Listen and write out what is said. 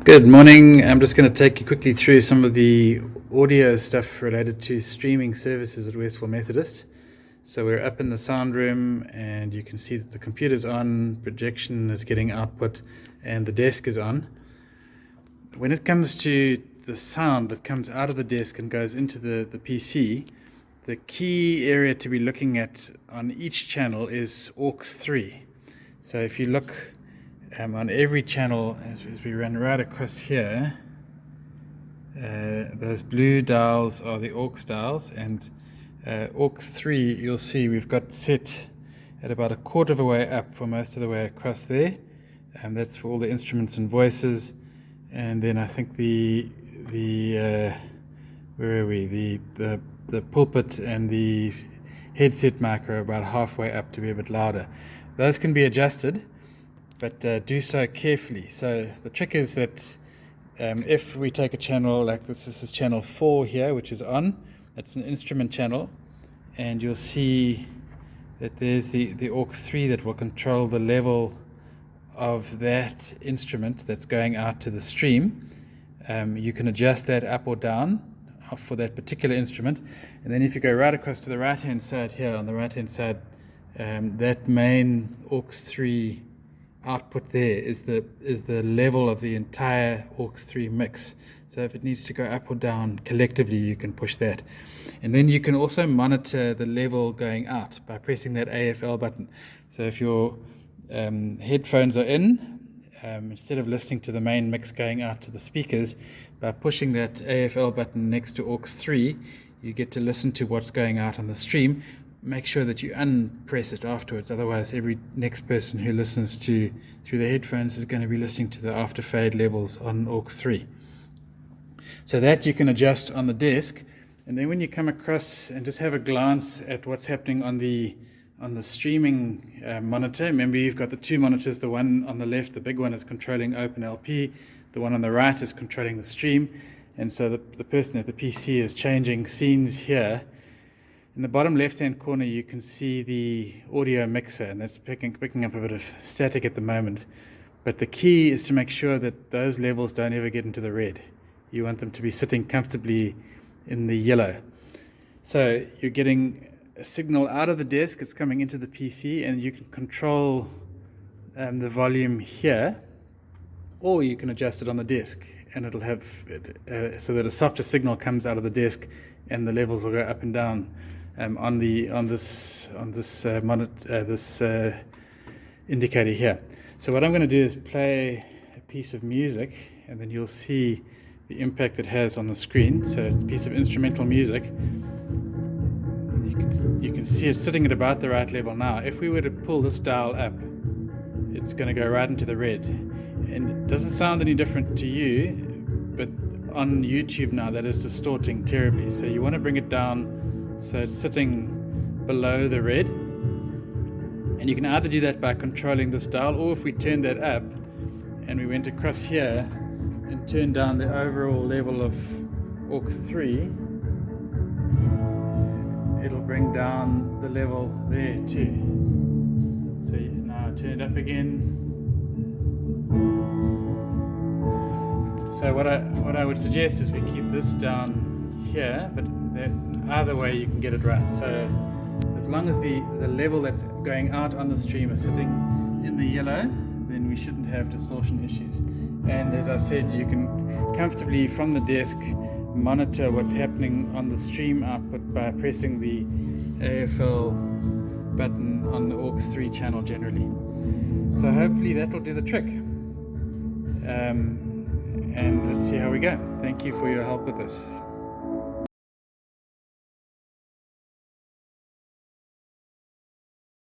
Good morning. I'm just going to take you quickly through some of the audio stuff related to streaming services at Westville Methodist. So we're up in the sound room and you can see that the computer's on, projection is getting output, and the desk is on. When it comes to the sound that comes out of the desk and goes into the PC, the key area to be looking at on each channel is aux 3. So if you look on every channel, as we run right across here, those blue dials are the aux dials, and aux 3 you'll see we've got set at about a quarter of a way up for most of the way across there, and that's for all the instruments and voices. And then I think the pulpit and the headset mic are about halfway up to be a bit louder. Those can be adjusted, but do so carefully. So the trick is that if we take a channel like this is channel 4 here, which is on, that's an instrument channel, and you'll see that there's the aux 3 that will control the level of that instrument that's going out to the stream. You can adjust that up or down for that particular instrument. And then if you go right across to the right hand side here, on the right hand side, that main aux 3 output there is the level of the entire aux 3 mix. So if it needs to go up or down collectively, you can push that. And then you can also monitor the level going out by pressing that AFL button. So if your headphones are in, instead of listening to the main mix going out to the speakers, by pushing that AFL button next to aux 3, you get to listen to what's going out on the stream. Make sure that you unpress it afterwards, otherwise every next person who listens through the headphones is going to be listening to the after fade levels on aux 3. So that you can adjust on the desk. And then when you come across and just have a glance at what's happening on the streaming monitor, remember you've got the two monitors. The one on the left, the big one, is controlling OpenLP. The one on the right is controlling the stream. And so the person at the PC is changing scenes here. In the bottom left-hand corner, you can see the audio mixer, and that's picking up a bit of static at the moment. But the key is to make sure that those levels don't ever get into the red. You want them to be sitting comfortably in the yellow. So you're getting a signal out of the desk, it's coming into the PC, and you can control the volume here, or you can adjust it on the desk, and it'll have so that a softer signal comes out of the desk, and the levels will go up and down on this indicator here. So what I'm going to do is play a piece of music, and then you'll see the impact it has on the screen. So it's a piece of instrumental music. You can see it sitting at about the right level now. If we were to pull this dial up, it's going to go right into the red. And it doesn't sound any different to you, but on YouTube now that is distorting terribly. So you want to bring it down so it's sitting below the red. And you can either do that by controlling this dial, or if we turn that up and we went across here and turned down the overall level of aux 3, it'll bring down the level there too. So now turn it up again. So what I would suggest is we keep this down here, but either way you can get it right. So as long as the level that's going out on the stream is sitting in the yellow, then we shouldn't have distortion issues. And as I said, you can comfortably from the desk monitor what's happening on the stream output by pressing the AFL button on the aux 3 channel generally. So hopefully that will do the trick. And let's see how we go. Thank you for your help with this.